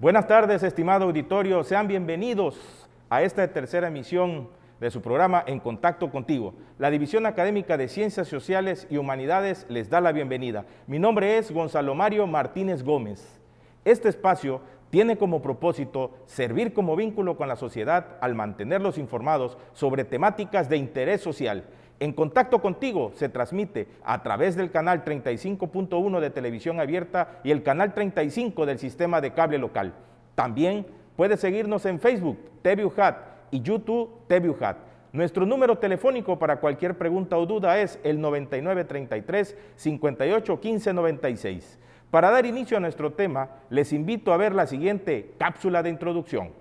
Buenas tardes, estimado auditorio. Sean bienvenidos a esta tercera emisión de su programa En Contacto Contigo. La División Académica de Ciencias Sociales y Humanidades les da la bienvenida. Mi nombre es Gonzalo Mario Martínez Gómez. Este espacio tiene como propósito servir como vínculo con la sociedad al mantenerlos informados sobre temáticas de interés social. En Contacto Contigo se transmite a través del canal 35.1 de televisión abierta y el canal 35 del sistema de cable local. También puede seguirnos en Facebook, TVUJAT, y YouTube, TVUJAT. Nuestro número telefónico para cualquier pregunta o duda es el 9933-581596. Para dar inicio a nuestro tema, les invito a ver la siguiente cápsula de introducción.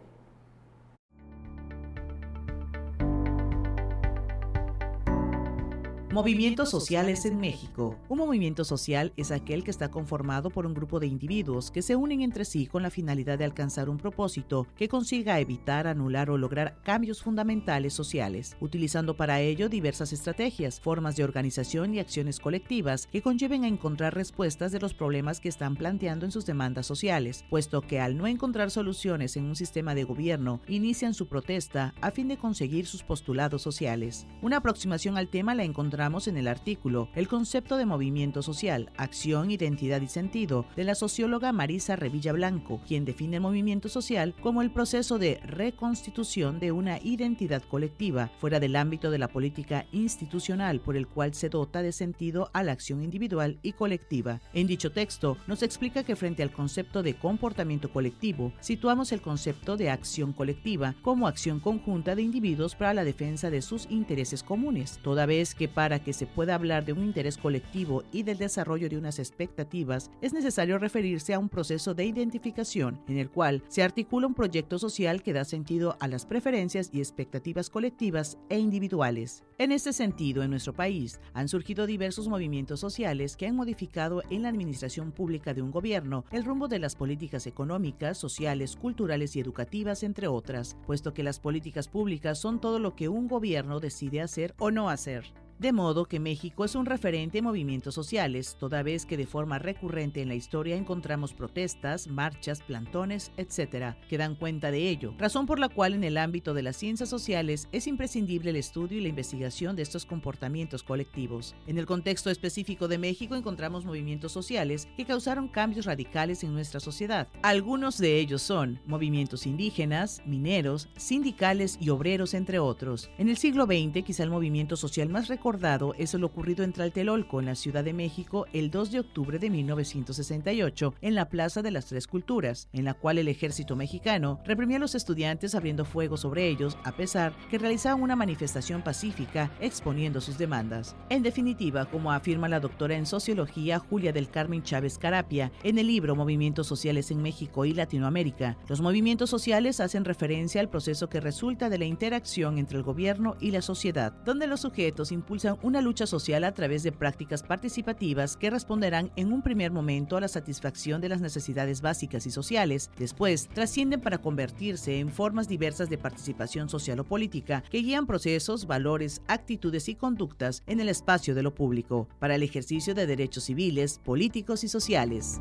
Movimientos sociales en México. Un movimiento social es aquel que está conformado por un grupo de individuos que se unen entre sí con la finalidad de alcanzar un propósito que consiga evitar, anular o lograr cambios fundamentales sociales, utilizando para ello diversas estrategias, formas de organización y acciones colectivas que conlleven a encontrar respuestas de los problemas que están planteando en sus demandas sociales, puesto que al no encontrar soluciones en un sistema de gobierno, inician su protesta a fin de conseguir sus postulados sociales. Una aproximación al tema la encontramos en el artículo El concepto de movimiento social, acción, identidad y sentido, de la socióloga Marisa Revilla Blanco, quien define el movimiento social como el proceso de reconstitución de una identidad colectiva fuera del ámbito de la política institucional, por el cual se dota de sentido a la acción individual y colectiva. En dicho texto nos explica que frente al concepto de comportamiento colectivo, situamos el concepto de acción colectiva como acción conjunta de individuos para la defensa de sus intereses comunes, toda vez que para que se pueda hablar de un interés colectivo y del desarrollo de unas expectativas, es necesario referirse a un proceso de identificación en el cual se articula un proyecto social que da sentido a las preferencias y expectativas colectivas e individuales. En este sentido, en nuestro país han surgido diversos movimientos sociales que han modificado en la administración pública de un gobierno el rumbo de las políticas económicas, sociales, culturales y educativas, entre otras, puesto que las políticas públicas son todo lo que un gobierno decide hacer o no hacer. De modo que México es un referente en movimientos sociales, toda vez que de forma recurrente en la historia encontramos protestas, marchas, plantones, etc., que dan cuenta de ello, razón por la cual en el ámbito de las ciencias sociales es imprescindible el estudio y la investigación de estos comportamientos colectivos. En el contexto específico de México encontramos movimientos sociales que causaron cambios radicales en nuestra sociedad. Algunos de ellos son movimientos indígenas, mineros, sindicales y obreros, entre otros. En el siglo XX, quizá el movimiento social más recordado es lo ocurrido en Tlatelolco, en la Ciudad de México, el 2 de octubre de 1968, en la Plaza de las Tres Culturas, en la cual el ejército mexicano reprimía a los estudiantes abriendo fuego sobre ellos, a pesar que realizaban una manifestación pacífica exponiendo sus demandas. En definitiva, como afirma la doctora en sociología Julia del Carmen Chávez Carapia, en el libro Movimientos Sociales en México y Latinoamérica, los movimientos sociales hacen referencia al proceso que resulta de la interacción entre el gobierno y la sociedad, donde los sujetos impulsan una lucha social a través de prácticas participativas que responderán en un primer momento a la satisfacción de las necesidades básicas y sociales, después trascienden para convertirse en formas diversas de participación social o política que guían procesos, valores, actitudes y conductas en el espacio de lo público, para el ejercicio de derechos civiles, políticos y sociales.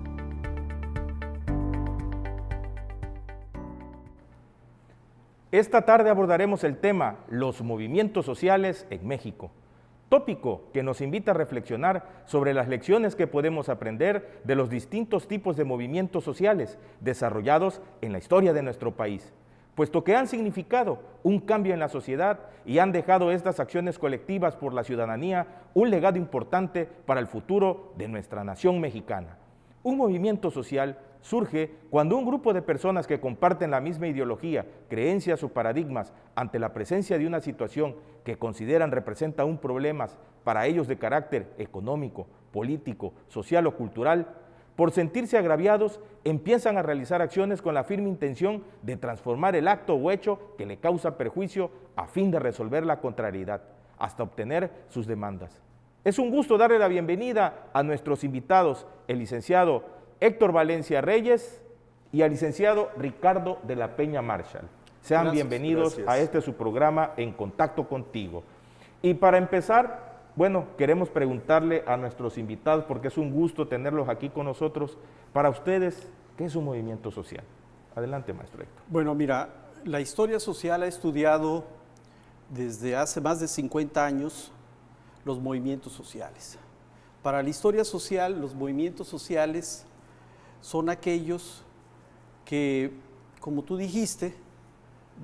Esta tarde abordaremos el tema Los movimientos sociales en México, tópico que nos invita a reflexionar sobre las lecciones que podemos aprender de los distintos tipos de movimientos sociales desarrollados en la historia de nuestro país, puesto que han significado un cambio en la sociedad y han dejado estas acciones colectivas por la ciudadanía un legado importante para el futuro de nuestra nación mexicana. Un movimiento social surge cuando un grupo de personas que comparten la misma ideología, creencias o paradigmas ante la presencia de una situación que consideran representa un problema para ellos de carácter económico, político, social o cultural, por sentirse agraviados, empiezan a realizar acciones con la firme intención de transformar el acto o hecho que le causa perjuicio a fin de resolver la contrariedad, hasta obtener sus demandas. Es un gusto darle la bienvenida a nuestros invitados, el licenciado Héctor Valencia Reyes y al licenciado Ricardo de la Peña Marshall. Sean bienvenidos a este su programa En Contacto Contigo. Y para empezar, bueno, queremos preguntarle a nuestros invitados, porque es un gusto tenerlos aquí con nosotros, para ustedes, ¿qué es un movimiento social? Adelante, maestro Héctor. Bueno, mira, la historia social ha estudiado desde hace más de 50 años los movimientos sociales. Para la historia social, los movimientos sociales son aquellos que, como tú dijiste,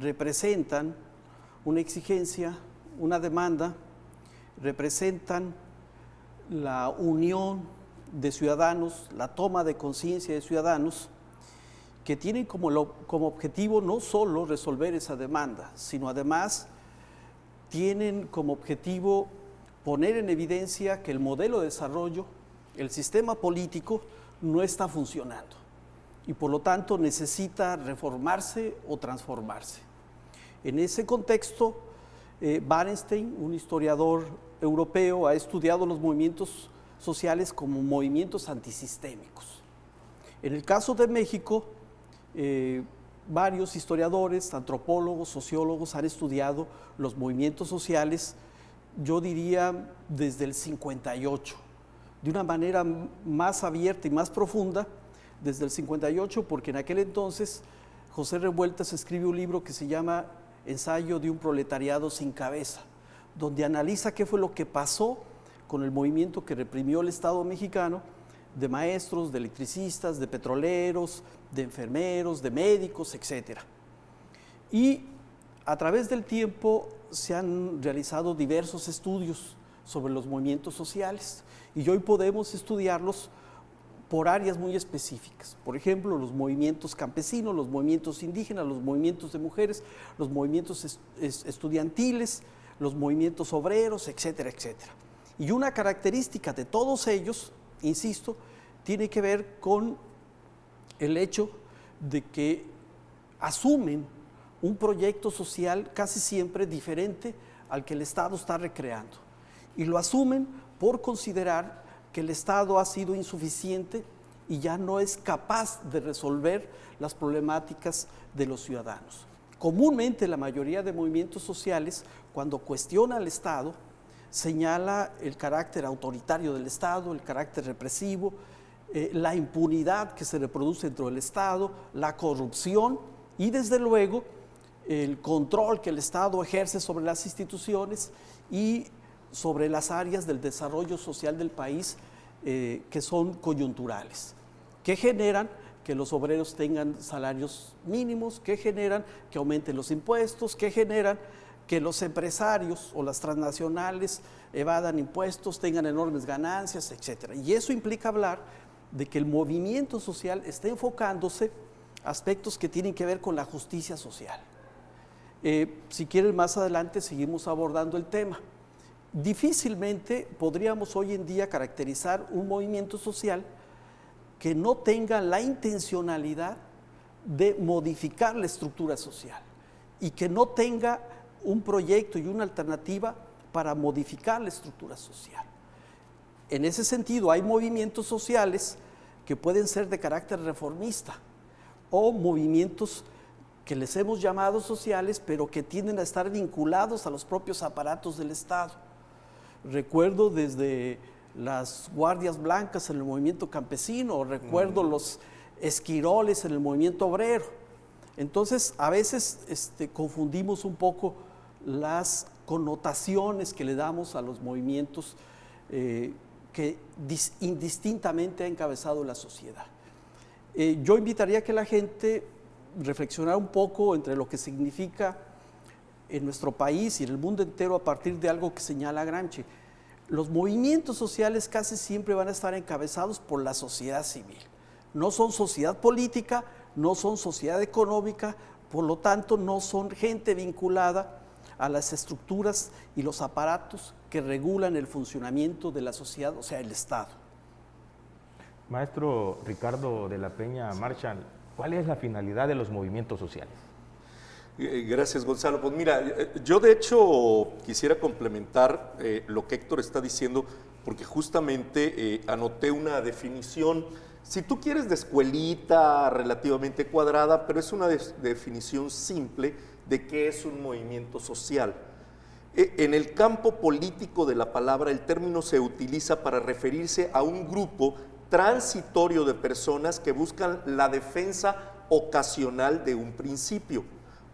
representan una exigencia, una demanda, representan la unión de ciudadanos, la toma de conciencia de ciudadanos que tienen como objetivo no solo resolver esa demanda, sino además tienen como objetivo poner en evidencia que el modelo de desarrollo, el sistema político, no está funcionando y por lo tanto necesita reformarse o transformarse. En ese contexto, Barenstein, un historiador europeo, ha estudiado los movimientos sociales como movimientos antisistémicos. En el caso de México, varios historiadores, antropólogos, sociólogos han estudiado los movimientos sociales, yo diría desde el 58, de una manera más abierta y más profunda, desde el 58, porque en aquel entonces José Revueltas escribe un libro que se llama Ensayo de un proletariado sin cabeza, donde analiza qué fue lo que pasó con el movimiento que reprimió el Estado mexicano, de maestros, de electricistas, de petroleros, de enfermeros, de médicos, etc. Y a través del tiempo se han realizado diversos estudios sobre los movimientos sociales y hoy podemos estudiarlos por áreas muy específicas. Por ejemplo, los movimientos campesinos, los movimientos indígenas, los movimientos de mujeres, los movimientos estudiantiles, los movimientos obreros, etcétera, etcétera. Y una característica de todos ellos, insisto, tiene que ver con el hecho de que asumen un proyecto social casi siempre diferente al que el Estado está recreando. Y lo asumen por considerar que el Estado ha sido insuficiente y ya no es capaz de resolver las problemáticas de los ciudadanos. Comúnmente la mayoría de movimientos sociales, cuando cuestiona al Estado, señala el carácter autoritario del Estado, el carácter represivo, la impunidad que se reproduce dentro del Estado, la corrupción y desde luego el control que el Estado ejerce sobre las instituciones y sobre las áreas del desarrollo social del país que son coyunturales, que generan que los obreros tengan salarios mínimos, que generan que aumenten los impuestos, que generan que los empresarios o las transnacionales evadan impuestos, tengan enormes ganancias, etc. Y eso implica hablar de que el movimiento social está enfocándose a aspectos que tienen que ver con la justicia social. Si quieren, más adelante seguimos abordando el tema. Difícilmente podríamos hoy en día caracterizar un movimiento social que no tenga la intencionalidad de modificar la estructura social y que no tenga un proyecto y una alternativa para modificar la estructura social. En ese sentido, hay movimientos sociales que pueden ser de carácter reformista o movimientos que les hemos llamado sociales, pero que tienden a estar vinculados a los propios aparatos del Estado. Recuerdo desde las guardias blancas en el movimiento campesino, o recuerdo los esquiroles en el movimiento obrero. Entonces, a veces confundimos un poco las connotaciones que le damos a los movimientos que indistintamente ha encabezado la sociedad. Yo invitaría a que la gente reflexionara un poco entre lo que significa en nuestro país y en el mundo entero a partir de algo que señala Gramsci. Los movimientos sociales casi siempre van a estar encabezados por la sociedad civil. No son sociedad política, no son sociedad económica, por lo tanto no son gente vinculada a las estructuras y los aparatos que regulan el funcionamiento de la sociedad, o sea, el Estado. Maestro Ricardo de la Peña Marshall, ¿cuál es la finalidad de los movimientos sociales? Gracias, Gonzalo. Pues mira, yo de hecho quisiera complementar lo que Héctor está diciendo, porque justamente anoté una definición, si tú quieres, de escuelita, relativamente cuadrada, pero es una definición simple de qué es un movimiento social. En el campo político de la palabra, el término se utiliza para referirse a un grupo transitorio de personas que buscan la defensa ocasional de un principio,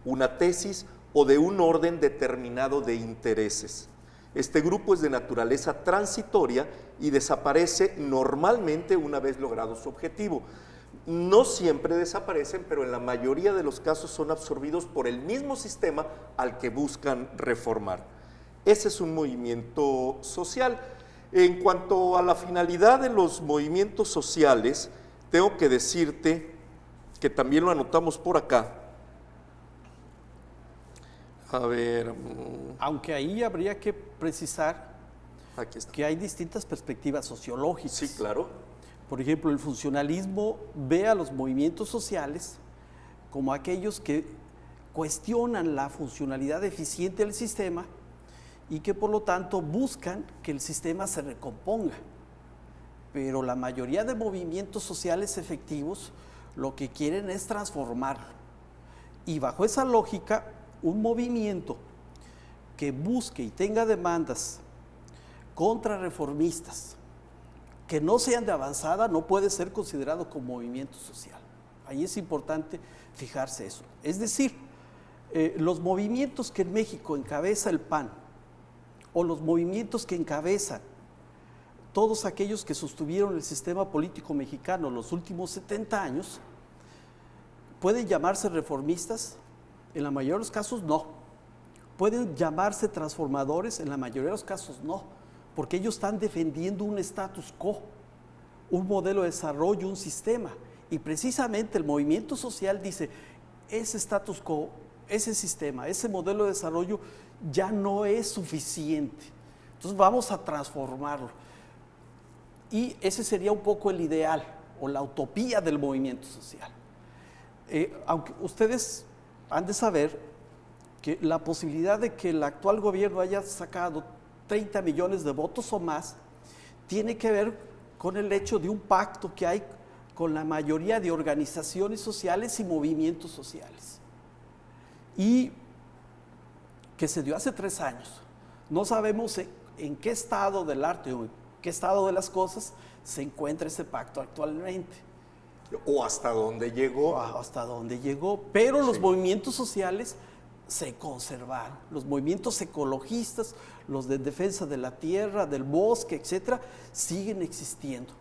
una tesis o de un orden determinado de intereses. Este grupo es de naturaleza transitoria y desaparece normalmente una vez logrado su objetivo. No siempre desaparecen, pero en la mayoría de los casos son absorbidos por el mismo sistema al que buscan reformar. Ese es un movimiento social. En cuanto a la finalidad de los movimientos sociales, tengo que decirte que también lo anotamos por acá. A ver. Aunque ahí habría que precisar Aquí está. que hay distintas perspectivas sociológicas. Sí, claro. Por ejemplo, el funcionalismo ve a los movimientos sociales como aquellos que cuestionan la funcionalidad eficiente del sistema y que por lo tanto buscan que el sistema se recomponga. Pero la mayoría de movimientos sociales efectivos lo que quieren es transformarlo. Y bajo esa lógica, un movimiento que busque y tenga demandas contrarreformistas que no sean de avanzada no puede ser considerado como movimiento social. Ahí es importante fijarse eso. Es decir, los movimientos que en México encabeza el PAN o los movimientos que encabezan todos aquellos que sostuvieron el sistema político mexicano los últimos 70 años, ¿pueden llamarse reformistas? En la mayoría de los casos no. ¿Pueden llamarse transformadores? En la mayoría de los casos no, porque ellos están defendiendo un status quo, un modelo de desarrollo, un sistema. Y precisamente el movimiento social dice, ese status quo, ese sistema, ese modelo de desarrollo ya no es suficiente. Entonces vamos a transformarlo. Y ese sería un poco el ideal o la utopía del movimiento social. Aunque ustedes han de saber que la posibilidad de que el actual gobierno haya sacado 30 millones de votos o más tiene que ver con el hecho de un pacto que hay con la mayoría de organizaciones sociales y movimientos sociales y que se dio hace 3 años. No sabemos en qué estado del arte o en qué estado de las cosas se encuentra ese pacto actualmente. O hasta dónde llegó. Hasta dónde llegó, pero los movimientos sociales se conservaron. Los movimientos ecologistas, los de defensa de la tierra, del bosque, etcétera, siguen existiendo.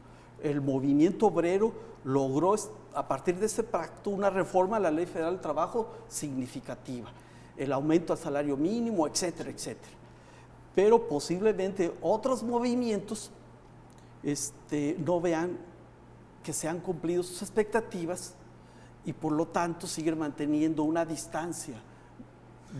El movimiento obrero logró a partir de ese pacto una reforma a la Ley Federal del Trabajo significativa, el aumento al salario mínimo, etcétera, etcétera. Pero posiblemente otros movimientos no vean que se han cumplido sus expectativas y por lo tanto siguen manteniendo una distancia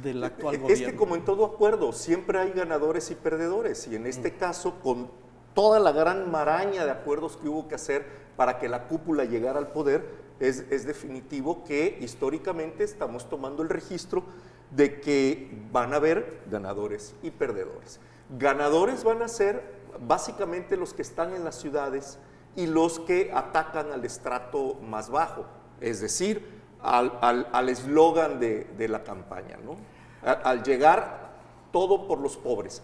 del actual gobierno. Es que como en todo acuerdo, siempre hay ganadores y perdedores, y en este caso, con toda la gran maraña de acuerdos que hubo que hacer para que la cúpula llegara al poder, es definitivo que históricamente estamos tomando el registro de que van a haber ganadores y perdedores. Ganadores van a ser básicamente los que están en las ciudades y los que atacan al estrato más bajo, es decir, al eslogan de la campaña, ¿no? Al llegar todo por los pobres.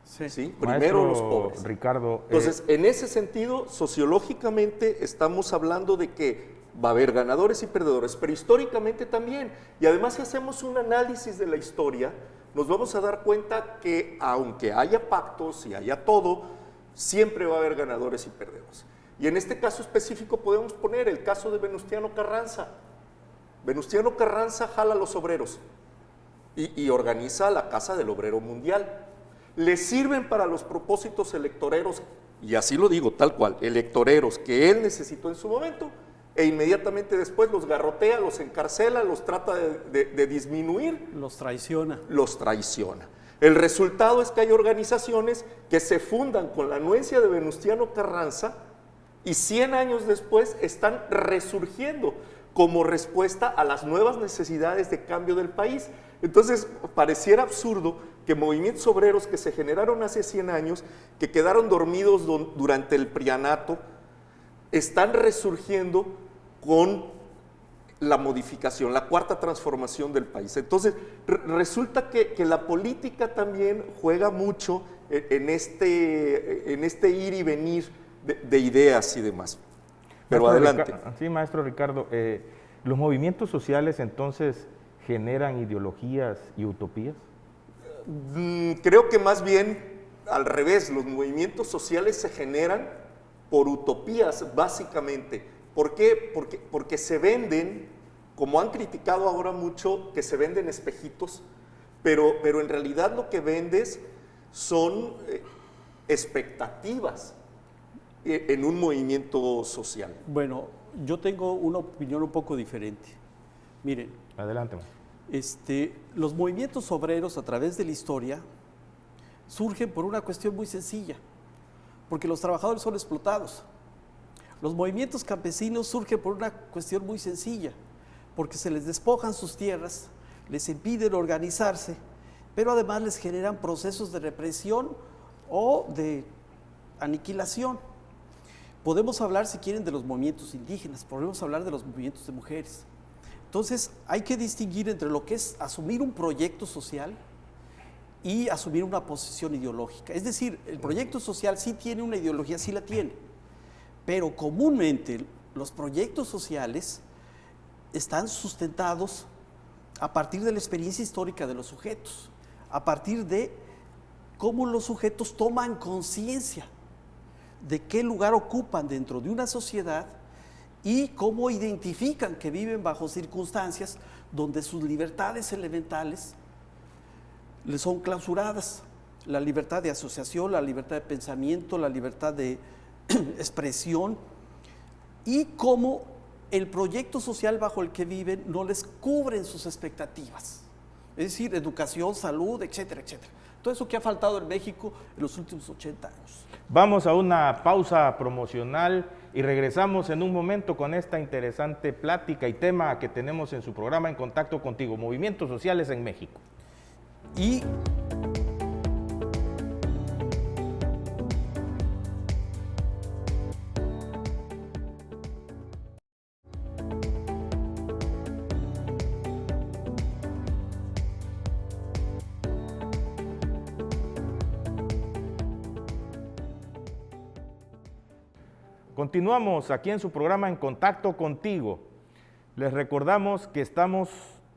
Sí. Primero Maestro los pobres. Ricardo. Entonces, en ese sentido, sociológicamente estamos hablando de que va a haber ganadores y perdedores, pero históricamente también. Y además, si hacemos un análisis de la historia, nos vamos a dar cuenta que aunque haya pactos y haya todo, siempre va a haber ganadores y perdedores. Y en este caso específico podemos poner el caso de Venustiano Carranza. Venustiano Carranza jala a los obreros y organiza la Casa del Obrero Mundial. Le sirven para los propósitos electoreros, y así lo digo tal cual, electoreros que él necesitó en su momento, e inmediatamente después los garrotea, los encarcela, los trata de disminuir. Los traiciona. Los traiciona. El resultado es que hay organizaciones que se fundan con la anuencia de Venustiano Carranza y 100 años después están resurgiendo como respuesta a las nuevas necesidades de cambio del país. Entonces, pareciera absurdo que movimientos obreros que se generaron hace 100 años, que quedaron dormidos durante el prianato, están resurgiendo con la modificación, la cuarta transformación del país. Entonces, resulta que la política también juega mucho en este ir y venir de ideas y demás. Pero Maestro adelante. Sí, maestro Ricardo, ¿Los movimientos sociales entonces generan ideologías y utopías? Creo que más bien al revés, los movimientos sociales se generan por utopías, básicamente. ¿Por qué? Porque se venden, como han criticado ahora mucho, que se venden espejitos, pero en realidad lo que vendes son expectativas en un movimiento social. Bueno, yo tengo una opinión un poco diferente. Miren, Adelante. los movimientos obreros a través de la historia surgen por una cuestión muy sencilla, porque los trabajadores son explotados. Los movimientos campesinos surgen por una cuestión muy sencilla, porque se les despojan sus tierras, les impiden organizarse, pero además les generan procesos de represión o de aniquilación. Podemos hablar, si quieren, de los movimientos indígenas, podemos hablar de los movimientos de mujeres. Entonces, hay que distinguir entre lo que es asumir un proyecto social y asumir una posición ideológica. Es decir, el proyecto social sí tiene una ideología, sí la tiene, pero comúnmente los proyectos sociales están sustentados a partir de la experiencia histórica de los sujetos, a partir de cómo los sujetos toman conciencia de qué lugar ocupan dentro de una sociedad y cómo identifican que viven bajo circunstancias donde sus libertades elementales les son clausuradas. La libertad de asociación, la libertad de pensamiento, la libertad de expresión, y cómo el proyecto social bajo el que viven no les cubren sus expectativas. Es decir, educación, salud, etcétera, etcétera. Todo eso que ha faltado en México en los últimos 80 años. Vamos a una pausa promocional y regresamos en un momento con esta interesante plática y tema que tenemos en su programa En Contacto Contigo, Movimientos Sociales en México. Y continuamos aquí en su programa En Contacto Contigo. Les recordamos que estamos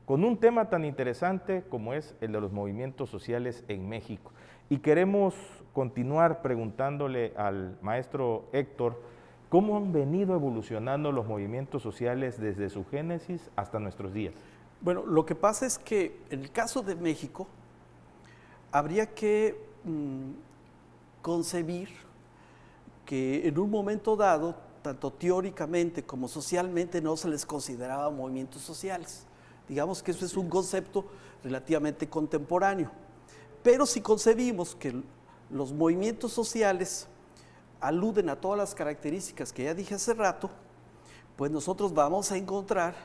con un tema tan interesante como es el de los movimientos sociales en México. Y queremos continuar preguntándole al maestro Héctor, ¿cómo han venido evolucionando los movimientos sociales desde su génesis hasta nuestros días? bueno, lo que pasa es que en el caso de México habría que concebir que en un momento dado, tanto teóricamente como socialmente, no se les consideraba movimientos sociales. Digamos que eso es un concepto relativamente contemporáneo. Pero si concebimos que los movimientos sociales aluden a todas las características que ya dije hace rato, pues nosotros vamos a encontrar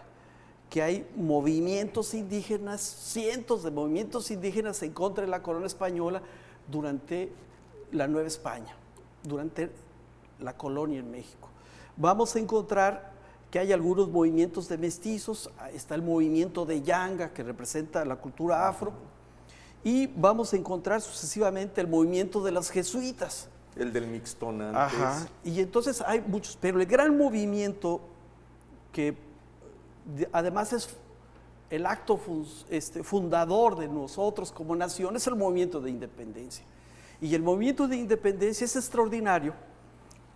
que hay movimientos indígenas, cientos de movimientos indígenas en contra de la corona española durante la Nueva España, durante la colonia en México. Vamos a encontrar que hay algunos movimientos de mestizos, está el movimiento de Yanga, que representa la cultura afro, y vamos a encontrar sucesivamente el movimiento de los jesuitas. El del Mixtón antes. Ajá. Y entonces hay muchos, pero el gran movimiento que además es el acto fundador de nosotros como nación es el movimiento de independencia. Y el movimiento de independencia es extraordinario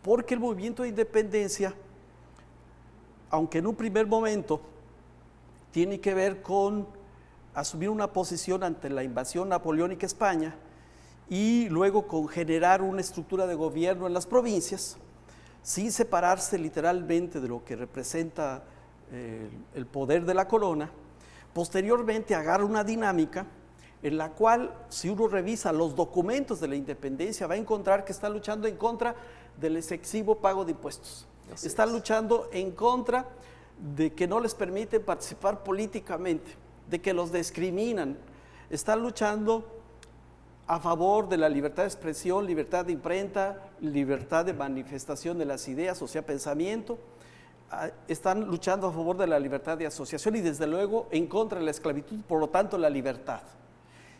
porque el movimiento de independencia, aunque en un primer momento tiene que ver con asumir una posición ante la invasión napoleónica a España y luego con generar una estructura de gobierno en las provincias, sin separarse literalmente de lo que representa el poder de la corona, posteriormente agarra una dinámica en la cual, si uno revisa los documentos de la independencia, va a encontrar que está luchando en contra del excesivo pago de impuestos. Están luchando en contra de que no les permiten participar políticamente, de que los discriminan. Están luchando a favor de la libertad de expresión, libertad de imprenta, libertad de manifestación de las ideas, o sea, pensamiento. Están luchando a favor de la libertad de asociación y desde luego en contra de la esclavitud, por lo tanto la libertad.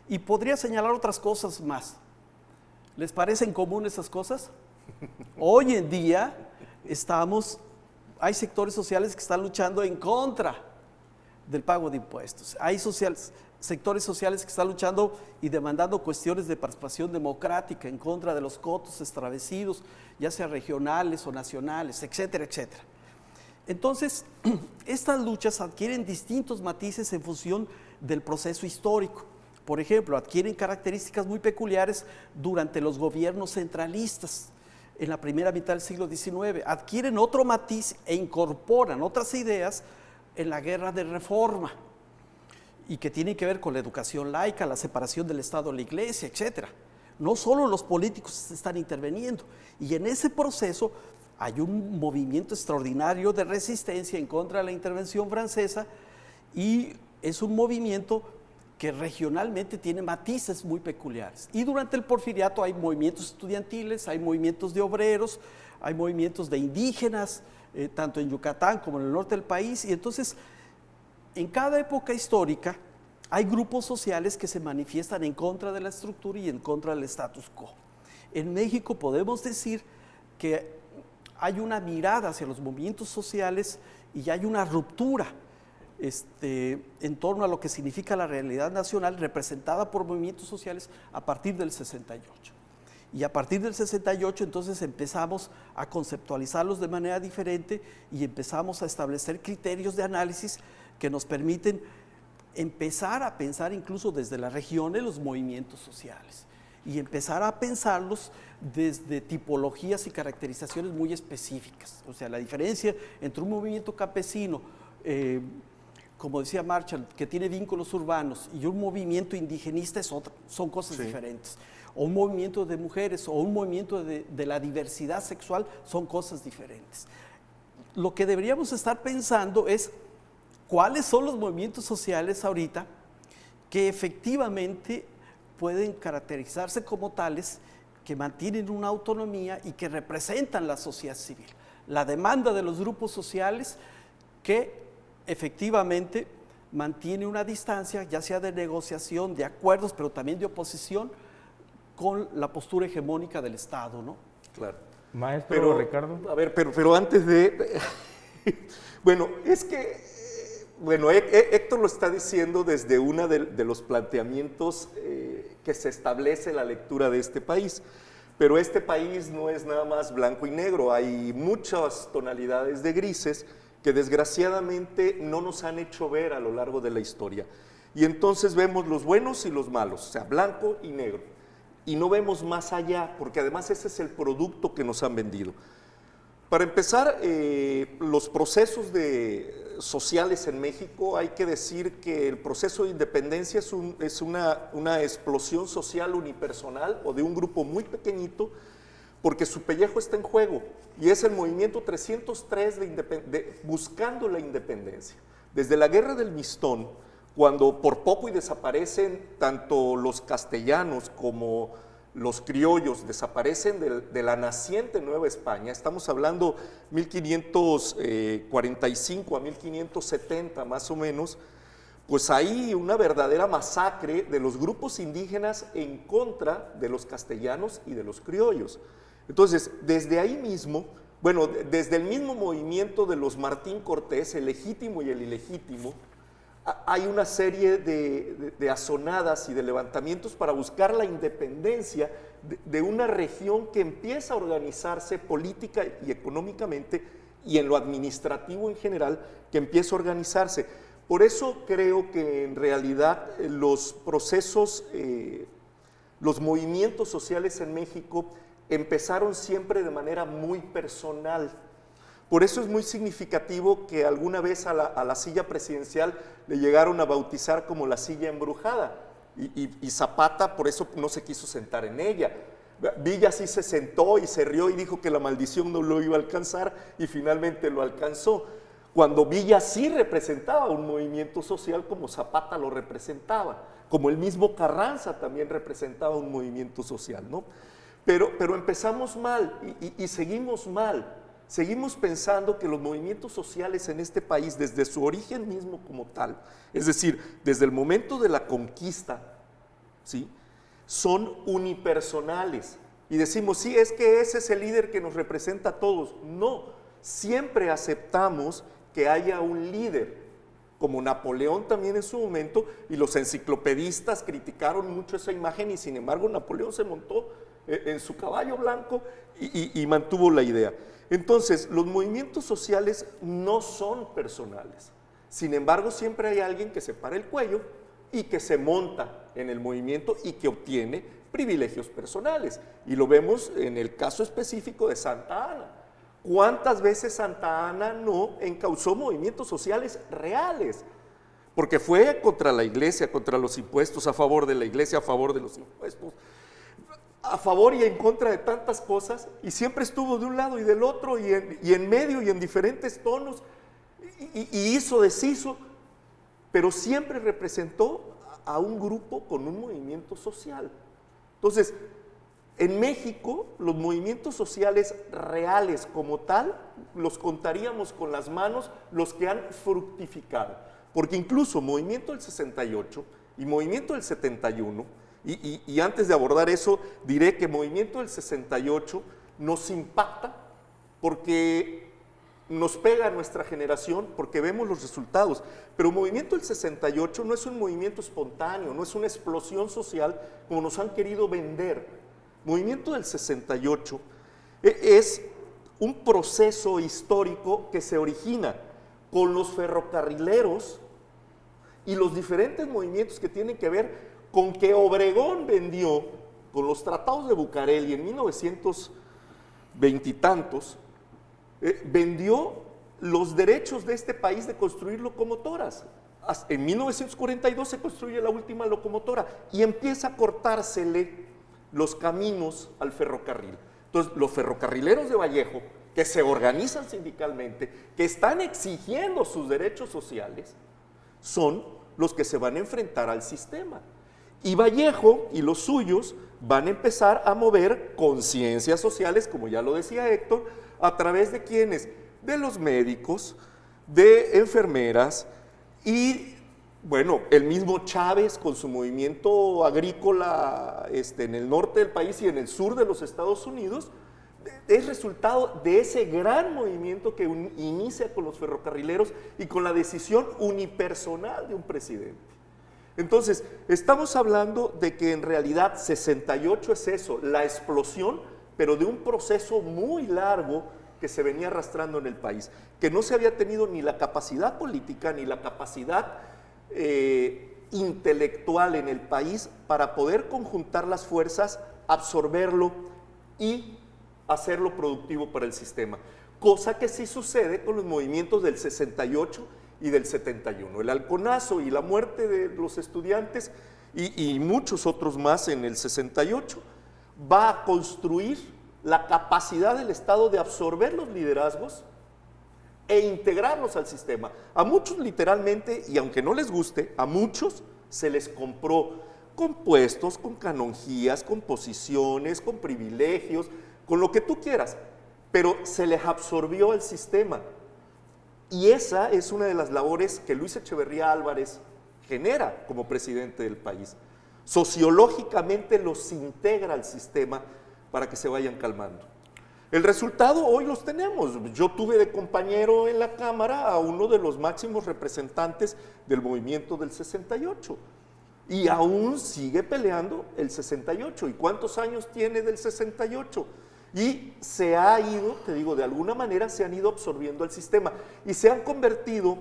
Y podría señalar otras cosas más. ¿Les parecen comunes esas cosas? Hoy en día estamos hay sectores sociales que están luchando en contra del pago de impuestos. Hay sectores sociales que están luchando y demandando cuestiones de participación democrática en contra de los cotos establecidos, ya sea regionales o nacionales, etcétera, etcétera. Entonces, estas luchas adquieren distintos matices en función del proceso histórico. Por ejemplo, adquieren características muy peculiares durante los gobiernos centralistas en la primera mitad del siglo XIX. Adquieren otro matiz e incorporan otras ideas en la guerra de reforma y que tienen que ver con la educación laica, la separación del Estado de la Iglesia, etcétera. No solo los políticos están interviniendo, y en ese proceso hay un movimiento extraordinario de resistencia en contra de la intervención francesa, y es un movimiento que regionalmente tiene matices muy peculiares. Y durante el Porfiriato hay movimientos estudiantiles, hay movimientos de obreros, hay movimientos de indígenas, tanto en Yucatán como en el norte del país, y entonces en cada época histórica hay grupos sociales que se manifiestan en contra de la estructura y en contra del status quo. En México podemos decir que hay una mirada hacia los movimientos sociales y hay una ruptura en torno a lo que significa la realidad nacional representada por movimientos sociales a partir del 68. Y a partir del 68 entonces empezamos a conceptualizarlos de manera diferente y empezamos a establecer criterios de análisis que nos permiten empezar a pensar incluso desde las regiones los movimientos sociales y empezar a pensarlos desde tipologías y caracterizaciones muy específicas. O sea, la diferencia entre un movimiento campesino, como decía Marshall, que tiene vínculos urbanos, y un movimiento indigenista son cosas diferentes. O un movimiento de mujeres o un movimiento de la diversidad sexual son cosas diferentes. Lo que deberíamos estar pensando es cuáles son los movimientos sociales ahorita que efectivamente pueden caracterizarse como tales, que mantienen una autonomía y que representan la sociedad civil. La demanda de los grupos sociales que efectivamente mantiene una distancia, ya sea de negociación, de acuerdos, pero también de oposición con la postura hegemónica del Estado, ¿no? Claro. Maestro Ricardo. A ver, pero antes de... bueno, es que... Bueno, Héctor lo está diciendo desde uno de los planteamientos que se establece la lectura de este país, pero este país no es nada más blanco y negro, hay muchas tonalidades de grises que desgraciadamente no nos han hecho ver a lo largo de la historia. Y entonces vemos los buenos y los malos, o sea, blanco y negro, y no vemos más allá, porque además ese es el producto que nos han vendido. Para empezar, los procesos sociales en México, hay que decir que el proceso de independencia es una explosión social unipersonal o de un grupo muy pequeñito, porque su pellejo está en juego, y es el movimiento 303 buscando la independencia. Desde la Guerra del Mistón, cuando por poco y desaparecen tanto los castellanos como los criollos, desaparecen de la naciente Nueva España, estamos hablando 1545 a 1570 más o menos, pues hay una verdadera masacre de los grupos indígenas en contra de los castellanos y de los criollos. Entonces, desde ahí mismo, bueno, desde el mismo movimiento de los Martín Cortés, el legítimo y el ilegítimo, hay una serie de azonadas y de levantamientos para buscar la independencia de una región que empieza a organizarse política y económicamente, y en lo administrativo en general, que empieza a organizarse. Por eso creo que en realidad los procesos, los movimientos sociales en México empezaron siempre de manera muy personal. Por eso es muy significativo que alguna vez a la silla presidencial le llegaron a bautizar como la silla embrujada, y Zapata por eso no se quiso sentar en ella. Villa sí se sentó y se rió y dijo que la maldición no lo iba a alcanzar, y finalmente lo alcanzó, cuando Villa sí representaba un movimiento social como Zapata lo representaba, como el mismo Carranza también representaba un movimiento social, ¿no? Pero empezamos mal y seguimos mal. Seguimos pensando que los movimientos sociales en este país, desde su origen mismo como tal, es decir, desde el momento de la conquista, ¿sí?, son unipersonales. Y decimos, sí, es que ese es el líder que nos representa a todos. No, siempre aceptamos que haya un líder, como Napoleón también en su momento, y los enciclopedistas criticaron mucho esa imagen y sin embargo Napoleón se montó en su caballo blanco y mantuvo la idea. Entonces, los movimientos sociales no son personales. Sin embargo, siempre hay alguien que se para el cuello y que se monta en el movimiento y que obtiene privilegios personales. Y lo vemos en el caso específico de Santa Ana. ¿Cuántas veces Santa Ana no encauzó movimientos sociales reales? Porque fue contra la iglesia, contra los impuestos, a favor de la iglesia, a favor de los impuestos, a favor y en contra de tantas cosas, y siempre estuvo de un lado y del otro, y en medio y en diferentes tonos, y hizo, deshizo, pero siempre representó a un grupo con un movimiento social. Entonces, en México, los movimientos sociales reales como tal, los contaríamos con las manos los que han fructificado, porque incluso Movimiento del 68 y Movimiento del 71, y antes de abordar eso, diré que Movimiento del 68 nos impacta porque nos pega a nuestra generación, porque vemos los resultados. Pero Movimiento del 68 no es un movimiento espontáneo, no es una explosión social como nos han querido vender. Movimiento del 68 es un proceso histórico que se origina con los ferrocarrileros y los diferentes movimientos que tienen que ver con que Obregón vendió, con los tratados de Bucareli en 1920 y tantos, vendió los derechos de este país de construir locomotoras. En 1942 se construye la última locomotora y empieza a cortársele los caminos al ferrocarril. Entonces, los ferrocarrileros de Vallejo, que se organizan sindicalmente, que están exigiendo sus derechos sociales, son los que se van a enfrentar al sistema. Y Vallejo y los suyos van a empezar a mover conciencias sociales, como ya lo decía Héctor, a través de ¿quiénes? De los médicos, de enfermeras y, bueno, el mismo Chávez con su movimiento agrícola en el norte del país y en el sur de los Estados Unidos, es resultado de ese gran movimiento que inicia con los ferrocarrileros y con la decisión unipersonal de un presidente. Entonces, estamos hablando de que en realidad 68 es eso, la explosión, pero de un proceso muy largo que se venía arrastrando en el país, que no se había tenido ni la capacidad política ni la capacidad intelectual en el país para poder conjuntar las fuerzas, absorberlo y hacerlo productivo para el sistema. Cosa que sí sucede con los movimientos del 68 y del 71. El halconazo y la muerte de los estudiantes y muchos otros más en el 68 va a construir la capacidad del Estado de absorber los liderazgos e integrarlos al sistema. A muchos literalmente, y aunque no les guste, a muchos se les compró con puestos, con canonjías, con posiciones, con privilegios, con lo que tú quieras, pero se les absorbió el sistema. Y esa es una de las labores que Luis Echeverría Álvarez genera como presidente del país. Sociológicamente los integra al sistema para que se vayan calmando. El resultado hoy los tenemos. Yo tuve de compañero en la Cámara a uno de los máximos representantes del movimiento del 68 y aún sigue peleando el 68. ¿Y cuántos años tiene del 68? Y se ha ido, te digo, de alguna manera se han ido absorbiendo el sistema y se han convertido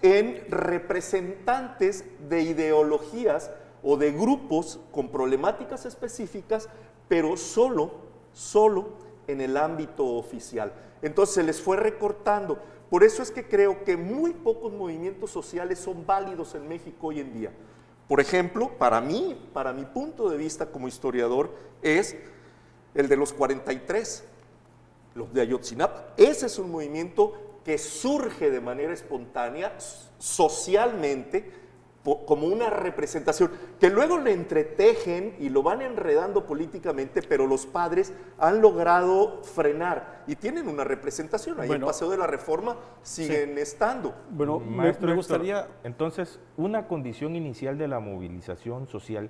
en representantes de ideologías o de grupos con problemáticas específicas, pero solo en el ámbito oficial. Entonces se les fue recortando. Por eso es que creo que muy pocos movimientos sociales son válidos en México hoy en día. Por ejemplo, para mi punto de vista como historiador, es el de los 43, los de Ayotzinapa. Ese es un movimiento que surge de manera espontánea, socialmente, como una representación, que luego le entretejen y lo van enredando políticamente, pero los padres han logrado frenar y tienen una representación. Ahí el Paseo de la Reforma siguen estando. Bueno, maestro, me gustaría... Héctor, entonces, una condición inicial de la movilización social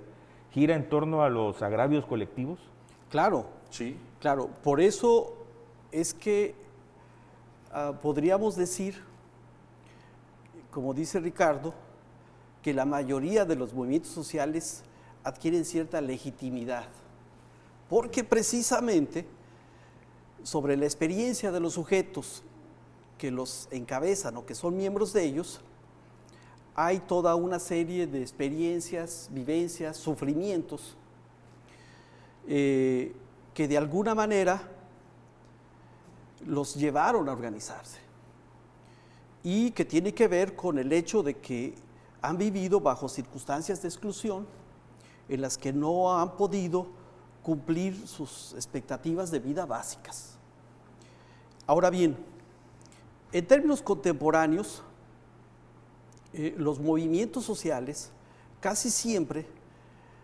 gira en torno a los agravios colectivos. Claro, sí, claro. Por eso es que podríamos decir, como dice Ricardo, que la mayoría de los movimientos sociales adquieren cierta legitimidad, porque precisamente sobre la experiencia de los sujetos que los encabezan o que son miembros de ellos, hay toda una serie de experiencias, vivencias, sufrimientos que de alguna manera los llevaron a organizarse y que tiene que ver con el hecho de que han vivido bajo circunstancias de exclusión en las que no han podido cumplir sus expectativas de vida básicas. Ahora bien, en términos contemporáneos, los movimientos sociales casi siempre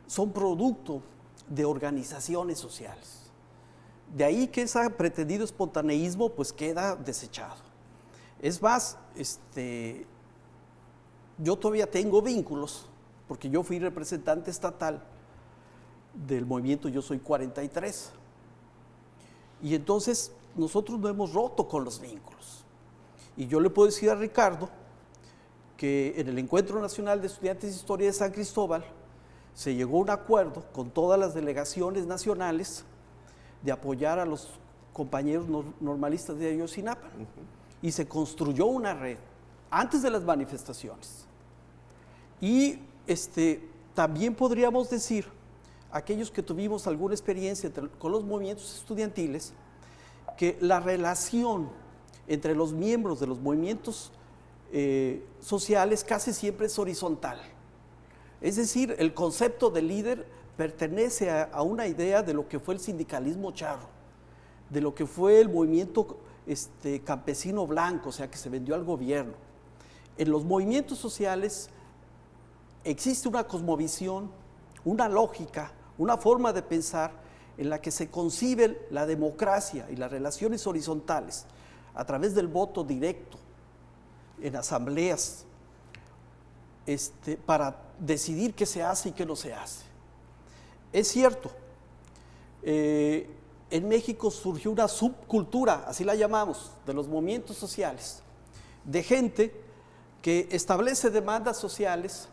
son producto de organizaciones sociales. De ahí que ese pretendido espontaneísmo pues queda desechado. Es más, yo todavía tengo vínculos, porque yo fui representante estatal del movimiento Yo Soy 43. Y entonces nosotros no hemos roto con los vínculos. Y yo le puedo decir a Ricardo que en el Encuentro Nacional de Estudiantes de Historia de San Cristóbal se llegó a un acuerdo con todas las delegaciones nacionales de apoyar a los compañeros normalistas de Ayotzinapa. Y se construyó una red antes de las manifestaciones. Y también podríamos decir, aquellos que tuvimos alguna experiencia con los movimientos estudiantiles, que la relación entre los miembros de los movimientos sociales casi siempre es horizontal. Es decir, el concepto de líder pertenece a una idea de lo que fue el sindicalismo charro, de lo que fue el movimiento campesino blanco, o sea, que se vendió al gobierno. En los movimientos sociales existe una cosmovisión, una lógica, una forma de pensar en la que se concibe la democracia y las relaciones horizontales a través del voto directo en asambleas para decidir qué se hace y qué no se hace. Es cierto, en México surgió una subcultura, así la llamamos, de los movimientos sociales, de gente que establece demandas sociales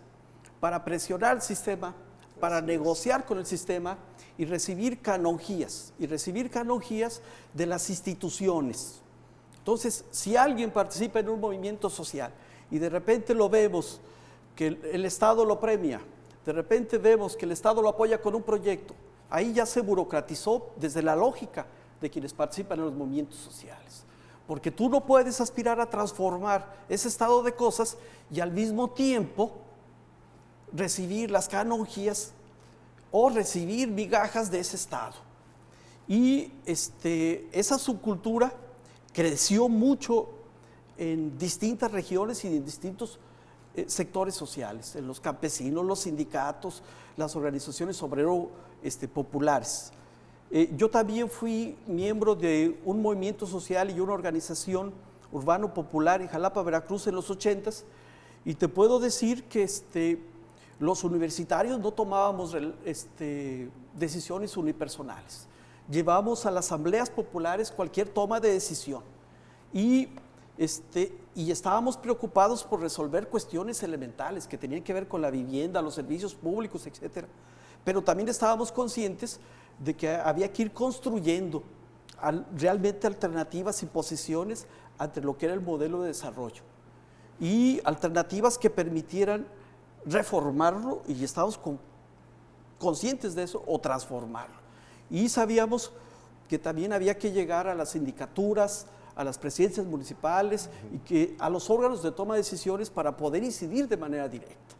para presionar al sistema, para negociar con el sistema y recibir canonjías de las instituciones. Entonces, si alguien participa en un movimiento social y de repente lo vemos que el Estado lo premia, de repente vemos que el Estado lo apoya con un proyecto, ahí ya se burocratizó desde la lógica de quienes participan en los movimientos sociales. Porque tú no puedes aspirar a transformar ese estado de cosas y al mismo tiempo recibir las canonjías o recibir migajas de ese estado. Y esa subcultura creció mucho en distintas regiones y en distintos sectores sociales, en los campesinos, los sindicatos, las organizaciones obrero populares. Yo también fui miembro de un movimiento social y una organización urbano popular en Jalapa, Veracruz en los 80s, y te puedo decir que los universitarios no tomábamos decisiones unipersonales. Llevábamos a las asambleas populares cualquier toma de decisión y estábamos preocupados por resolver cuestiones elementales que tenían que ver con la vivienda, los servicios públicos, etcétera. Pero también estábamos conscientes de que había que ir construyendo realmente alternativas y posiciones ante lo que era el modelo de desarrollo y alternativas que permitieran reformarlo, y estábamos conscientes de eso, o transformarlo. Y sabíamos que también había que llegar a las sindicaturas, a las presidencias municipales y que a los órganos de toma de decisiones para poder incidir de manera directa.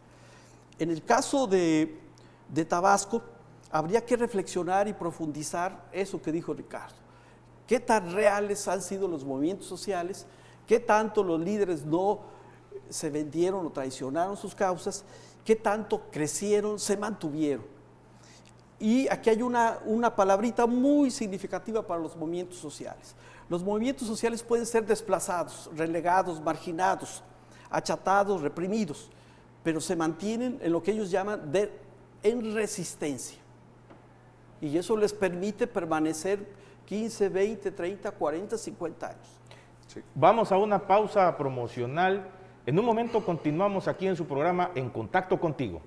En el caso de Tabasco, habría que reflexionar y profundizar eso que dijo Ricardo. ¿Qué tan reales han sido los movimientos sociales? ¿Qué tanto los líderes no se vendieron o traicionaron sus causas? ¿Qué tanto crecieron, se mantuvieron? Y aquí hay una palabrita muy significativa para los movimientos sociales. Los movimientos sociales pueden ser desplazados, relegados, marginados, achatados, reprimidos, pero se mantienen en lo que ellos llaman en resistencia. Y eso les permite permanecer 15, 20, 30, 40, 50 años. Sí. Vamos a una pausa promocional. En un momento continuamos aquí en su programa En Contacto Contigo.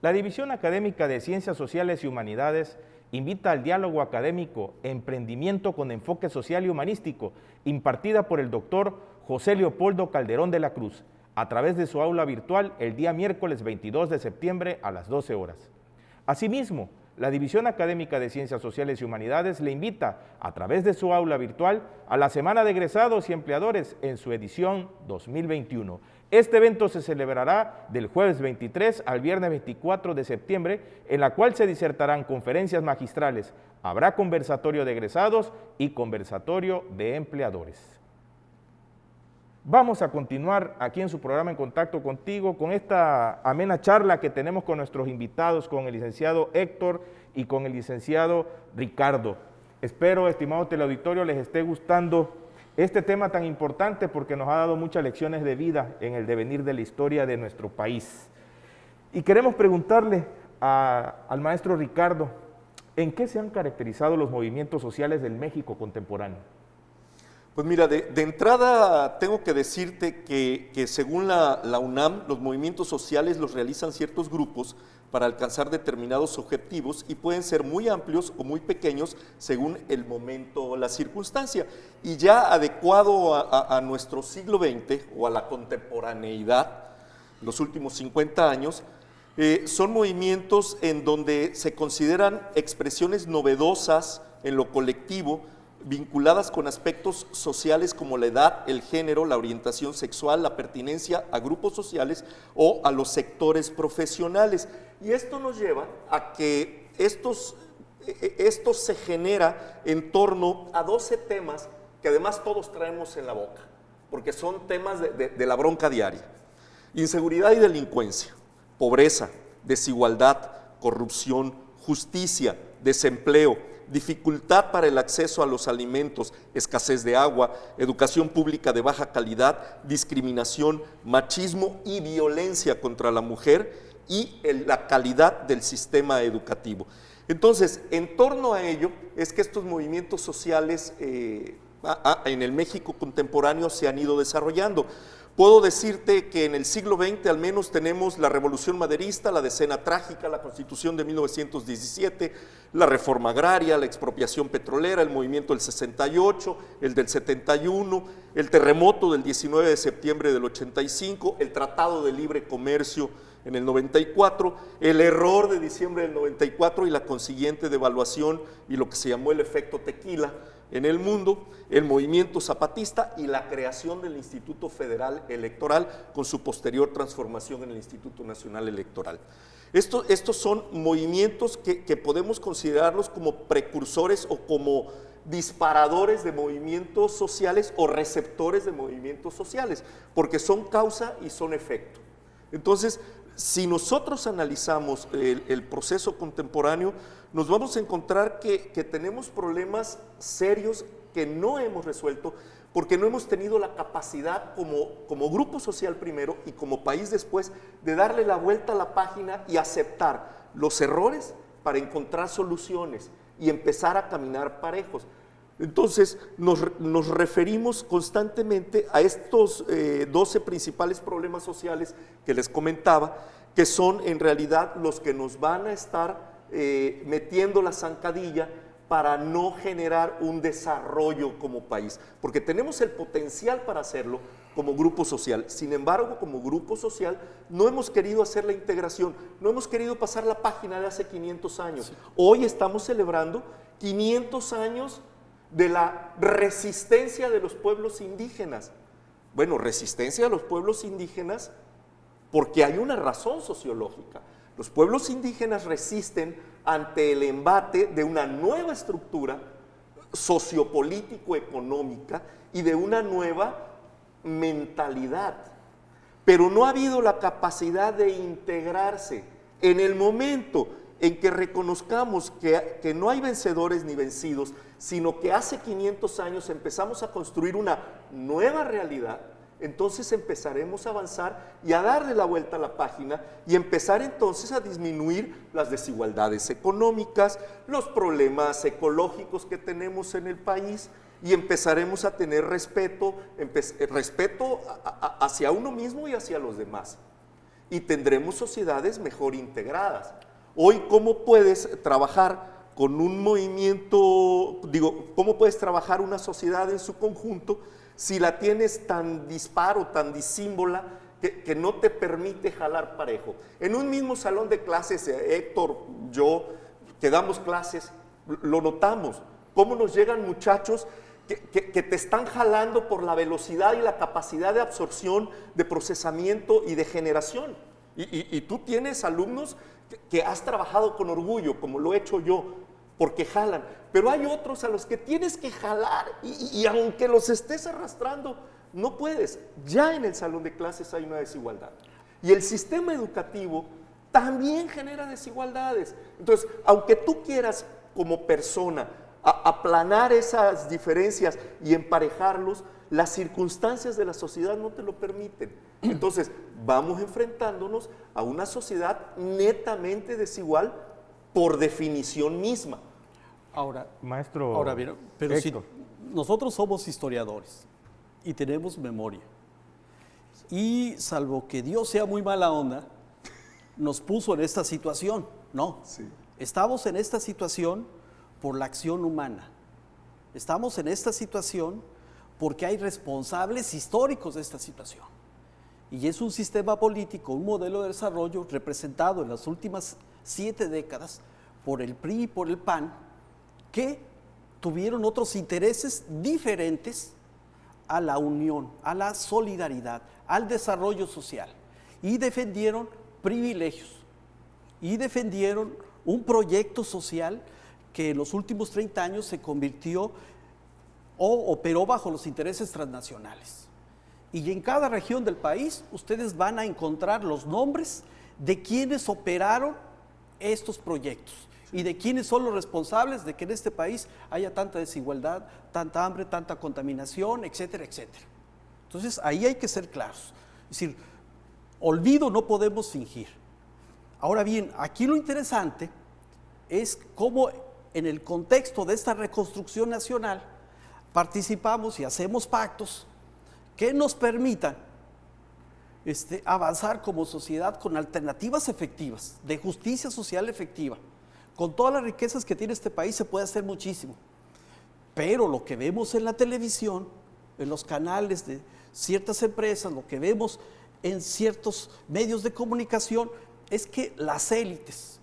La División Académica de Ciencias Sociales y Humanidades invita al diálogo académico Emprendimiento con Enfoque Social y Humanístico, impartida por el doctor José Leopoldo Calderón de la Cruz, a través de su aula virtual el día miércoles 22 de septiembre a las 12 horas. Asimismo, la División Académica de Ciencias Sociales y Humanidades le invita, a través de su aula virtual, a la Semana de Egresados y Empleadores en su edición 2021. Este evento se celebrará del jueves 23 al viernes 24 de septiembre, en la cual se disertarán conferencias magistrales, habrá conversatorio de egresados y conversatorio de empleadores. Vamos a continuar aquí en su programa En Contacto Contigo con esta amena charla que tenemos con nuestros invitados, con el licenciado Héctor y con el licenciado Ricardo. Espero, estimado teleauditorio, les esté gustando este tema tan importante porque nos ha dado muchas lecciones de vida en el devenir de la historia de nuestro país. Y queremos preguntarle al maestro Ricardo, ¿en qué se han caracterizado los movimientos sociales del México contemporáneo? Pues mira, de entrada tengo que decirte que según la UNAM, los movimientos sociales los realizan ciertos grupos para alcanzar determinados objetivos y pueden ser muy amplios o muy pequeños según el momento o la circunstancia. Y ya adecuado a nuestro siglo XX o a la contemporaneidad, los últimos 50 años, son movimientos en donde se consideran expresiones novedosas en lo colectivo, vinculadas con aspectos sociales como la edad, el género, la orientación sexual, la pertinencia a grupos sociales o a los sectores profesionales. Y esto nos lleva a que esto se genera en torno a 12 temas que además todos traemos en la boca, porque son temas de la bronca diaria. Inseguridad y delincuencia, pobreza, desigualdad, corrupción, justicia, desempleo, dificultad para el acceso a los alimentos, escasez de agua, educación pública de baja calidad, discriminación, machismo y violencia contra la mujer y la calidad del sistema educativo. Entonces, en torno a ello es que estos movimientos sociales en el México contemporáneo se han ido desarrollando. Puedo decirte que en el siglo XX al menos tenemos la Revolución Maderista, la Decena Trágica, la Constitución de 1917, la Reforma Agraria, la Expropiación Petrolera, el Movimiento del 68, el del 71, el terremoto del 19 de septiembre del 85, el Tratado de Libre Comercio en el 94, el error de diciembre del 94 y la consiguiente devaluación y lo que se llamó el efecto tequila en el mundo, el movimiento zapatista y la creación del Instituto Federal Electoral con su posterior transformación en el Instituto Nacional Electoral. Estos son movimientos que podemos considerarlos como precursores o como disparadores de movimientos sociales o receptores de movimientos sociales, porque son causa y son efecto. Entonces, si nosotros analizamos el proceso contemporáneo, nos vamos a encontrar que tenemos problemas serios que no hemos resuelto porque no hemos tenido la capacidad como grupo social primero y como país después de darle la vuelta a la página y aceptar los errores para encontrar soluciones y empezar a caminar parejos. Entonces, nos referimos constantemente a estos 12 principales problemas sociales que les comentaba, que son en realidad los que nos van a estar metiendo la zancadilla para no generar un desarrollo como país, porque tenemos el potencial para hacerlo como grupo social. Sin embargo, como grupo social no hemos querido hacer la integración, no hemos querido pasar la página de hace 500 años. Sí. Hoy estamos celebrando 500 años de la resistencia de los pueblos indígenas Bueno, resistencia de los pueblos indígenas porque hay una razón sociológica. Los pueblos indígenas resisten ante el embate de una nueva estructura sociopolítico-económica y de una nueva mentalidad. Pero no ha habido la capacidad de integrarse. En el momento en que reconozcamos que no hay vencedores ni vencidos, sino que hace 500 años empezamos a construir una nueva realidad, entonces empezaremos a avanzar y a darle la vuelta a la página y empezar entonces a disminuir las desigualdades económicas, los problemas ecológicos que tenemos en el país, y empezaremos a tener respeto hacia uno mismo y hacia los demás. Y tendremos sociedades mejor integradas. Hoy, ¿cómo puedes trabajar con un movimiento, cómo puedes trabajar una sociedad en su conjunto si la tienes tan disparo, tan disímbola, que no te permite jalar parejo? En un mismo salón de clases, Héctor, yo, que damos clases, lo notamos, cómo nos llegan muchachos que te están jalando por la velocidad y la capacidad de absorción, de procesamiento y de generación. Y tú tienes alumnos que has trabajado con orgullo, como lo he hecho yo, porque jalan. Pero hay otros a los que tienes que jalar y aunque los estés arrastrando, no puedes. Ya en el salón de clases hay una desigualdad. Y el sistema educativo también genera desigualdades. Entonces, aunque tú quieras como persona aplanar esas diferencias y emparejarlos, las circunstancias de la sociedad no te lo permiten. Entonces, vamos enfrentándonos a una sociedad netamente desigual por definición misma. Ahora, Maestro bien, pero si nosotros somos historiadores y tenemos memoria, y salvo que Dios sea muy mala onda, nos puso en esta situación, ¿no? Sí. Estamos en esta situación por la acción humana. Estamos en esta situación porque hay responsables históricos de esta situación. Y es un sistema político, un modelo de desarrollo representado en las últimas 7 décadas por el PRI y por el PAN, que tuvieron otros intereses diferentes a la unión, a la solidaridad, al desarrollo social, y defendieron privilegios, y defendieron un proyecto social que en los últimos 30 años se convirtió o operó bajo los intereses transnacionales. Y en cada región del país ustedes van a encontrar los nombres de quienes operaron estos proyectos y de quienes son los responsables de que en este país haya tanta desigualdad, tanta hambre, tanta contaminación, etcétera, etcétera. Entonces ahí hay que ser claros. Es decir, olvido no podemos fingir. Ahora bien, aquí lo interesante es cómo en el contexto de esta reconstrucción nacional participamos y hacemos pactos que nos permitan avanzar como sociedad con alternativas efectivas, de justicia social efectiva. Con todas las riquezas que tiene este país se puede hacer muchísimo, pero lo que vemos en la televisión, en los canales de ciertas empresas, lo que vemos en ciertos medios de comunicación, es que las élites,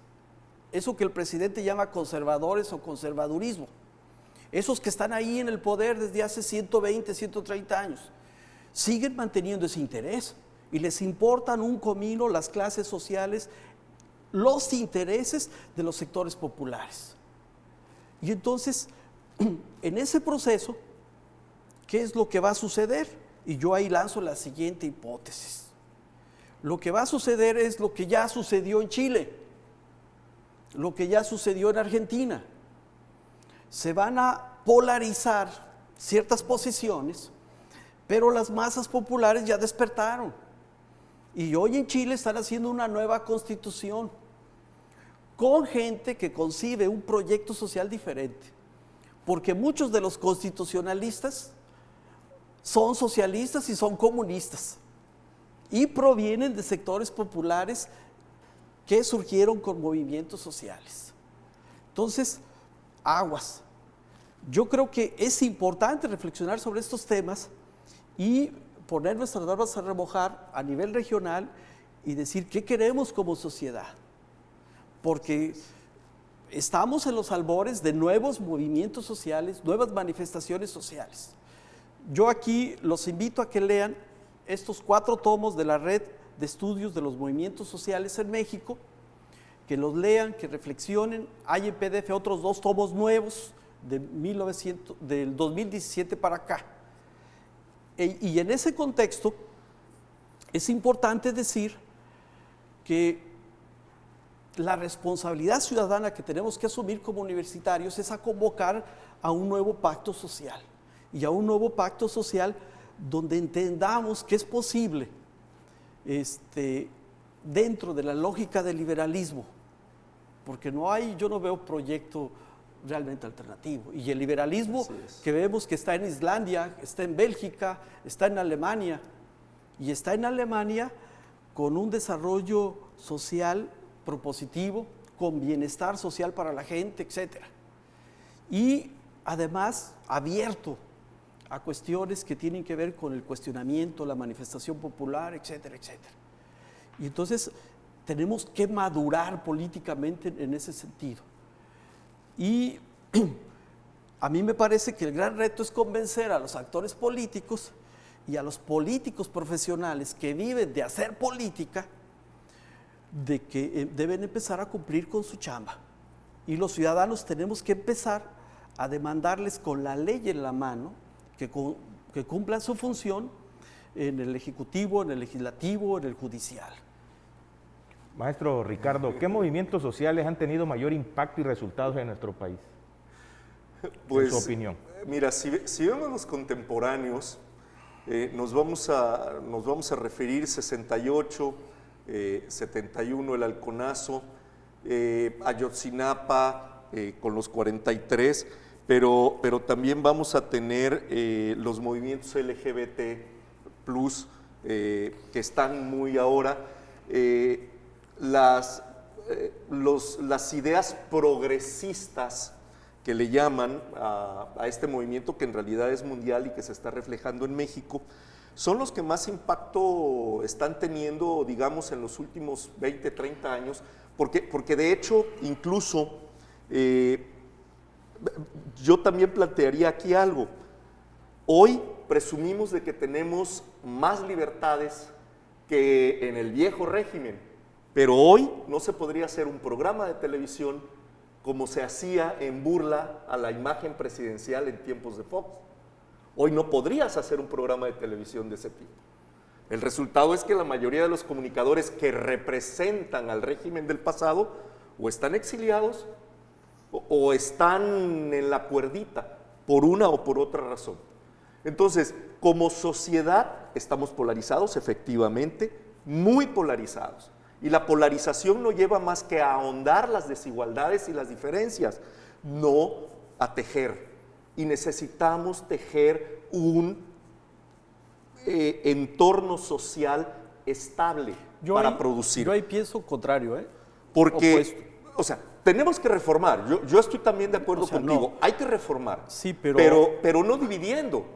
eso que el presidente llama conservadores o conservadurismo, esos que están ahí en el poder desde hace 120, 130 años, siguen manteniendo ese interés y les importan un comino las clases sociales, los intereses de los sectores populares. Y entonces, en ese proceso, ¿qué es lo que va a suceder? Y yo ahí lanzo la siguiente hipótesis. Lo que va a suceder es lo que ya sucedió en Chile, lo que ya sucedió en Argentina. Se van a polarizar ciertas posiciones, pero las masas populares ya despertaron. Y hoy en Chile están haciendo una nueva constitución con gente que concibe un proyecto social diferente, porque muchos de los constitucionalistas son socialistas y son comunistas y provienen de sectores populares que surgieron con movimientos sociales. Entonces, aguas. Yo creo que es importante reflexionar sobre estos temas y poner nuestras barbas a remojar a nivel regional y decir qué queremos como sociedad. Porque estamos en los albores de nuevos movimientos sociales, nuevas manifestaciones sociales. Yo aquí los invito a que lean estos 4 tomos de la Red de Estudios de los Movimientos Sociales en México, que los lean, que reflexionen. Hay en PDF otros 2 tomos nuevos del 2017 para acá. Y en ese contexto es importante decir que la responsabilidad ciudadana que tenemos que asumir como universitarios es a convocar a un nuevo pacto social, y a un nuevo pacto social donde entendamos que es posible, dentro de la lógica del liberalismo, porque yo no veo proyecto realmente alternativo, y el liberalismo que vemos que está en Islandia, está en Bélgica, está en Alemania, y está en Alemania con un desarrollo social propositivo, con bienestar social para la gente, etc. Y además abierto a cuestiones que tienen que ver con el cuestionamiento, la manifestación popular, etcétera, etcétera. Y entonces tenemos que madurar políticamente en ese sentido. Y a mí me parece que el gran reto es convencer a los actores políticos y a los políticos profesionales que viven de hacer política de que deben empezar a cumplir con su chamba. Y los ciudadanos tenemos que empezar a demandarles con la ley en la mano que cumplan su función en el Ejecutivo, en el Legislativo, en el Judicial. Maestro Ricardo, ¿qué movimientos sociales han tenido mayor impacto y resultados en nuestro país? Pues, en su opinión. Mira, si vemos los contemporáneos, nos vamos a referir 68, 71 el Halconazo, Ayotzinapa con los 43, pero también vamos a tener los movimientos LGBT+, que están muy ahora, las ideas progresistas que le llaman a este movimiento, que en realidad es mundial y que se está reflejando en México, son los que más impacto están teniendo, digamos, en los últimos 20, 30 años, porque de hecho, incluso, yo también plantearía aquí algo. Hoy presumimos de que tenemos más libertades que en el viejo régimen, pero hoy no se podría hacer un programa de televisión como se hacía en burla a la imagen presidencial en tiempos de Fox. Hoy no podrías hacer un programa de televisión de ese tipo. El resultado es que la mayoría de los comunicadores que representan al régimen del pasado o están exiliados o están en la cuerdita por una o por otra razón. Entonces, como sociedad estamos polarizados, efectivamente, muy polarizados. Y la polarización no lleva más que a ahondar las desigualdades y las diferencias, no a tejer. Y necesitamos tejer un entorno social estable para producir. Yo ahí pienso contrario, Porque, opuesto. o sea, tenemos que reformar. Yo estoy también de acuerdo contigo. No. Hay que reformar. Sí, pero no dividiendo.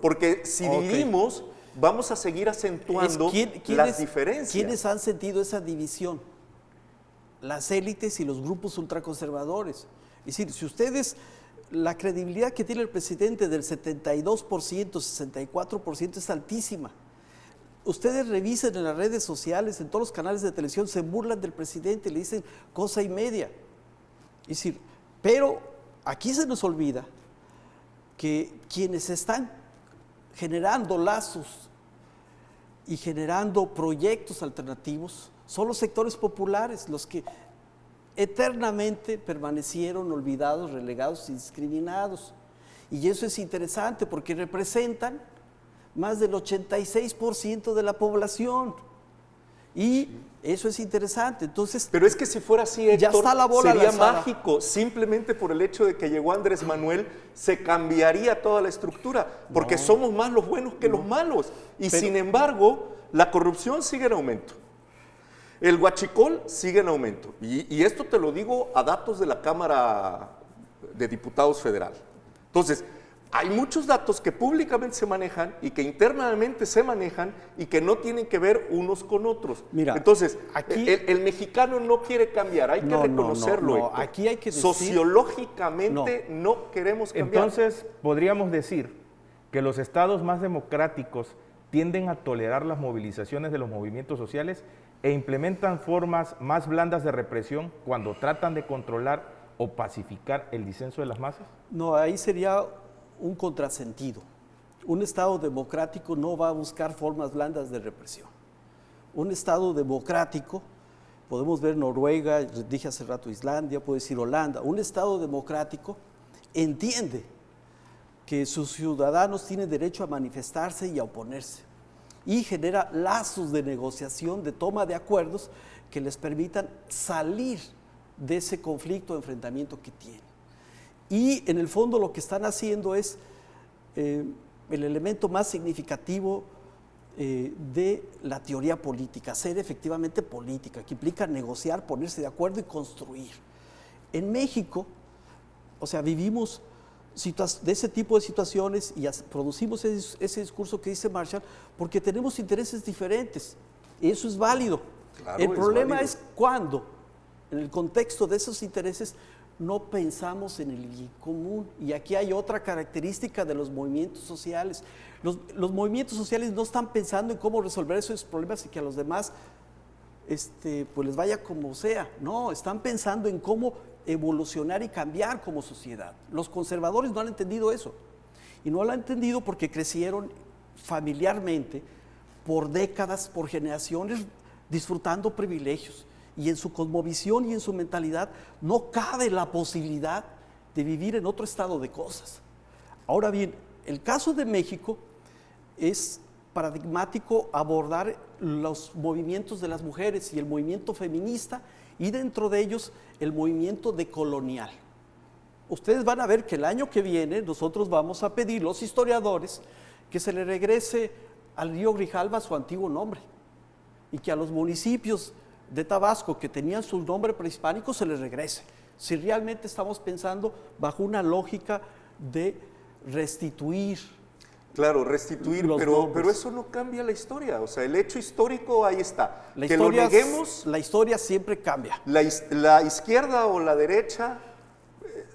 Porque si dividimos, vamos a seguir acentuando las diferencias. ¿Quiénes han sentido esa división? Las élites y los grupos ultraconservadores. Es decir, si ustedes, la credibilidad que tiene el presidente del 72%, 64% es altísima. Ustedes revisen en las redes sociales, en todos los canales de televisión, se burlan del presidente, le dicen cosa y media. Es decir, pero aquí se nos olvida que quienes están generando lazos y generando proyectos alternativos son los sectores populares, los que eternamente permanecieron olvidados, relegados y discriminados. Y eso es interesante porque representan más del 86% de la población. Y eso es interesante. Entonces, pero es que si fuera así, Héctor, ya está la bola sería lanzada. mágico. Simplemente por el hecho de que llegó Andrés Manuel, se cambiaría toda la estructura, porque somos más los buenos que los malos. Y sin embargo, la corrupción sigue en aumento. El huachicol sigue en aumento. Y esto te lo digo a datos de la Cámara de Diputados Federal. Entonces, hay muchos datos que públicamente se manejan y que internamente se manejan y que no tienen que ver unos con otros. Mira, entonces, aquí, el mexicano no quiere cambiar, hay que reconocerlo. No, aquí hay que decir, sociológicamente no queremos cambiar. Entonces, podríamos decir que los estados más democráticos tienden a tolerar las movilizaciones de los movimientos sociales e implementan formas más blandas de represión cuando tratan de controlar o pacificar el disenso de las masas? No, ahí sería un contrasentido. Un Estado democrático no va a buscar formas blandas de represión. Un Estado democrático, podemos ver Noruega, dije hace rato Islandia, puede decir Holanda, un Estado democrático entiende que sus ciudadanos tienen derecho a manifestarse y a oponerse, y genera lazos de negociación, de toma de acuerdos que les permitan salir de ese conflicto o enfrentamiento que tienen. Y en el fondo lo que están haciendo es el elemento más significativo de la teoría política, ser efectivamente política, que implica negociar, ponerse de acuerdo y construir. En México, o sea, vivimos de ese tipo de situaciones y producimos ese discurso que dice Marshall porque tenemos intereses diferentes. Eso es válido. Claro, el problema válido. es cuando, en el contexto de esos intereses, no pensamos en el bien común. Y aquí hay otra característica de los movimientos sociales. Los movimientos sociales no están pensando en cómo resolver esos problemas y que a los demás pues les vaya como sea. No, están pensando en cómo evolucionar y cambiar como sociedad. Los conservadores no han entendido eso. Y no lo han entendido porque crecieron familiarmente por décadas, por generaciones, disfrutando privilegios. Y en su cosmovisión y en su mentalidad no cabe la posibilidad de vivir en otro estado de cosas. Ahora bien, el caso de México es paradigmático abordar los movimientos de las mujeres y el movimiento feminista y dentro de ellos el movimiento decolonial. Ustedes van a ver que el año que viene nosotros vamos a pedir, los historiadores, que se le regrese al río Grijalva su antiguo nombre y que a los municipios de Tabasco que tenían su nombre prehispánico se les regrese. Si realmente estamos pensando bajo una lógica de restituir. Claro, restituir, pero eso no cambia la historia. O sea, el hecho histórico ahí está. Que lo neguemos. La historia siempre cambia. La izquierda o la derecha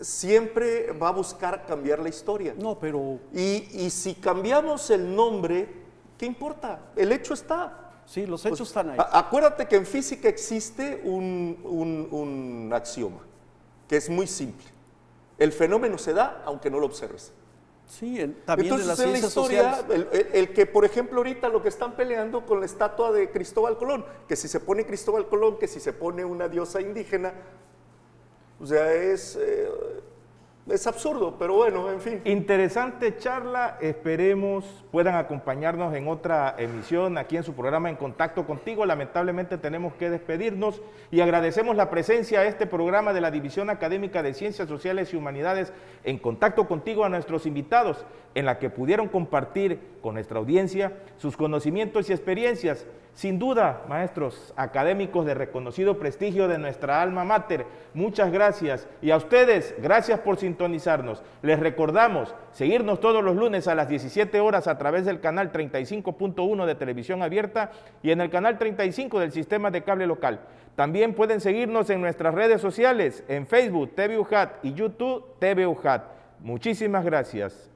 siempre va a buscar cambiar la historia. No, pero... Y si cambiamos el nombre, ¿qué importa? El hecho está. Sí, los hechos están ahí. Acuérdate que en física existe un axioma, que es muy simple. El fenómeno se da aunque no lo observes. Sí, también entonces, en las en la ciencias historia, sociales. el que, por ejemplo, ahorita lo que están peleando con la estatua de Cristóbal Colón, que si se pone Cristóbal Colón, que si se pone una diosa indígena, o sea, es absurdo, pero bueno, en fin. Interesante charla, esperemos puedan acompañarnos en otra emisión aquí en su programa En Contacto Contigo. Lamentablemente tenemos que despedirnos y agradecemos la presencia a este programa de la División Académica de Ciencias Sociales y Humanidades En Contacto Contigo a nuestros invitados, en la que pudieron compartir con nuestra audiencia sus conocimientos y experiencias. Sin duda, maestros académicos de reconocido prestigio de nuestra alma mater, muchas gracias. Y a ustedes, gracias por sintonizarnos. Les recordamos seguirnos todos los lunes a las 17 horas a través del canal 35.1 de Televisión Abierta y en el canal 35 del Sistema de Cable Local. También pueden seguirnos en nuestras redes sociales, en Facebook, TV UJAT y YouTube, TV UJAT. Muchísimas gracias.